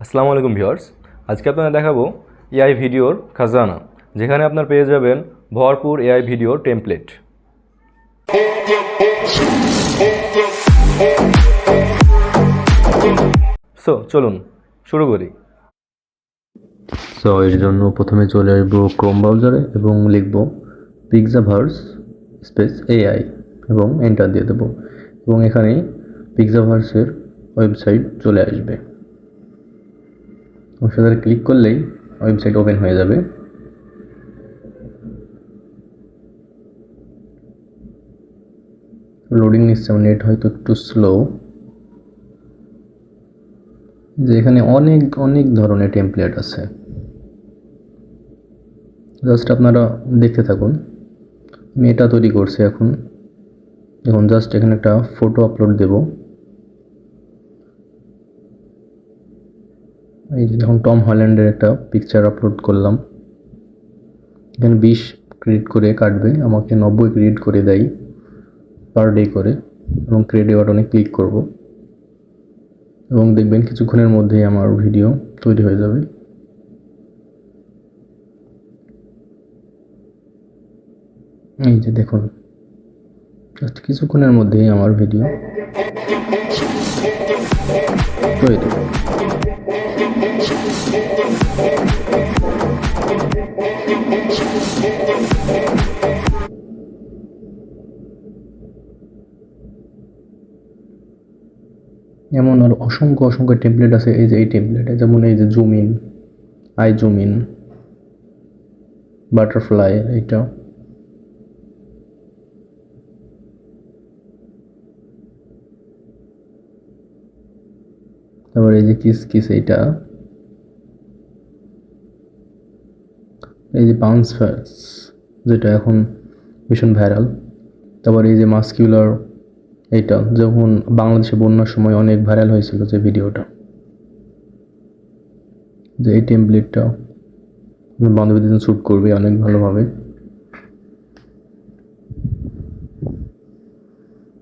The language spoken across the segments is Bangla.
আসসালামু আলাইকুম ভিউয়ার্স, আজকে আপনাদের দেখাবো এআই ভিডিওর খাজানা, যেখানে আপনার পেয়ে যাবেন ভরপুর এআই ভিডিও টেমপ্লেট। চলুন শুরু করি। এর জন্য প্রথমে চলে আসবো ক্রোম ব্রাউজারে এবং লিখব পিক্সাভার্স স্পেস এআই এবং এন্টার দিয়ে দেবো এবং এখানে পিক্সাভার্সের ওয়েবসাইট চলে আসবে। সেটা ক্লিক করলেই ওয়েবসাইট ওপেন হয়ে যাবে। লোডিং নিচ্ছে, নেট হয়তো একটু স্লো। যে এখানে অনেক অনেক ধরনের টেমপ্লেট আছে, জাস্ট আপনারা দেখতে থাকুন। আমি এটা তৈরি করছি এখন জাস্ট এখানে একটা ফটো আপলোড দেব। এই যে দেখুন, টম হল্যান্ডের একটা পিকচার আপলোড করলাম। এখানে 20 ক্রেডিট করে কাটবে, আমাকে 90 ক্রেডিট করে দেয় পার ডে করে, এবং ক্রেডিট বাটনে ক্লিক করব এবং দেখবেন কিছুক্ষণের মধ্যেই আমার ভিডিও তৈরি হয়ে যাবে। এই যে দেখুন, জাস্ট কিছুক্ষণের মধ্যেই আমার ভিডিও তৈরি। এমন আর অসংখ্য অসংখ্য টেমপ্লেট আছে। এই যে এই টেমপ্লেটে যেমন এই যে zoom in, I zoom in, butterfly, এইটা তারপর এই যে কিস কিস, এইটা এই যে বাউন্স ফ্যাস, যেটা এখন ভীষণ ভাইরাল। তারপর এই যে মাস্কিউলার, এইটা যখন বাংলাদেশে বন্যার সময় অনেক ভাইরাল হয়েছিল যে ভিডিওটা, যে এই টেমপ্লেটটা বান্ধবীদের জন্য শ্যুট করবে অনেক ভালোভাবে।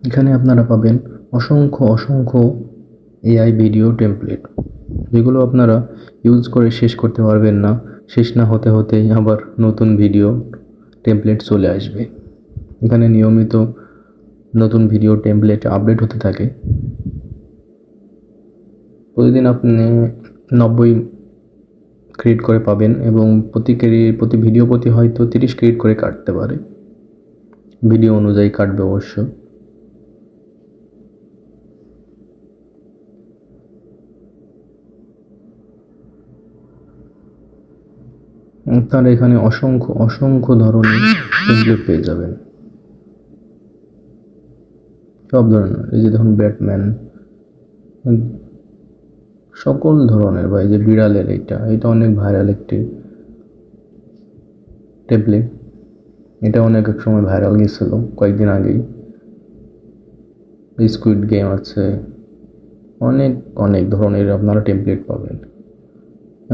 এখানে আপনারা পাবেন অসংখ্য অসংখ্য এআই ভিডিও টেমপ্লেট, যেগুলো আপনারা ইউজ করে শেষ করতে পারবেন না। শেষ না হতে হতেই আবার নতুন ভিডিও টেমপ্লেট চলে আসবে। এখানে নিয়মিত নতুন ভিডিও টেমপ্লেট আপডেট হতে থাকে। প্রতিদিন আপনি 90 ক্রিয়েট করে পাবেন এবং প্রতি ভিডিও প্রতি হয়তো 30 ক্রিয়েট করে কাটতে পারে, ভিডিও অনুযায়ী কাটবে অবশ্য। তার এখানে অসংখ্য অসংখ্য ধরনের টেমপ্লেট পেয়ে যাবেন, সব ধরনের। এই যে দেখুন ব্যাটম্যান, সকল ধরনের, বা এই যে বিড়ালের, এটা অনেক ভাইরাল একটি টেমপ্লেট। এটা অনেক এক সময় ভাইরাল গেছিল কয়েকদিন আগেই। স্কুইড গেম আছে, অনেক অনেক ধরনের আপনারা টেমপ্লেট পাবেন।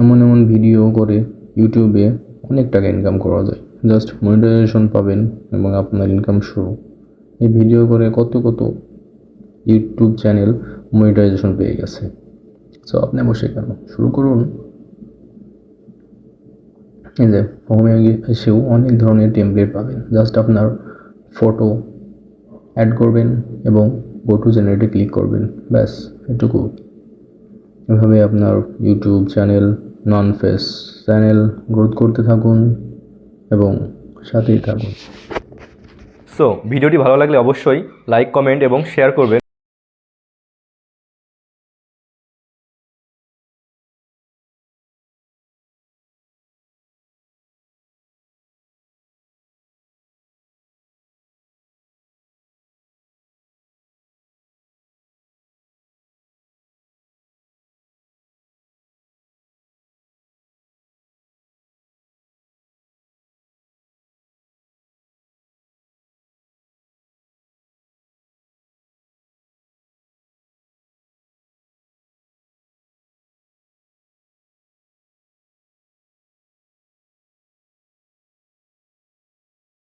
এমন এমন ভিডিও করে ইউটিউবে অনেক টাকা ইনকাম করা যায়, জাস্ট মনিটাইজেশন পাবেন এবং আপনার ইনকাম শুরু। এই ভিডিও করে কত কত ইউটিউব চ্যানেল মনিটাইজেশন পেয়ে গেছে। আপনি বসে কেন, শুরু করুন। এই যে হোমে এসেও অনেক ধরনের টেমপ্লেট পাবেন, জাস্ট আপনার ফটো অ্যাড করবেন এবং গো টু জেনারেটে ক্লিক করবেন, ব্যাস এটুকু। এভাবে আপনার ইউটিউব চ্যানেল, নন ফেস চ্যানেল গ্রোথ করতে থাকুন এবং সাথেই থাকুন। ভিডিওটি ভালো লাগলে অবশ্যই লাইক, কমেন্ট এবং শেয়ার করবেন।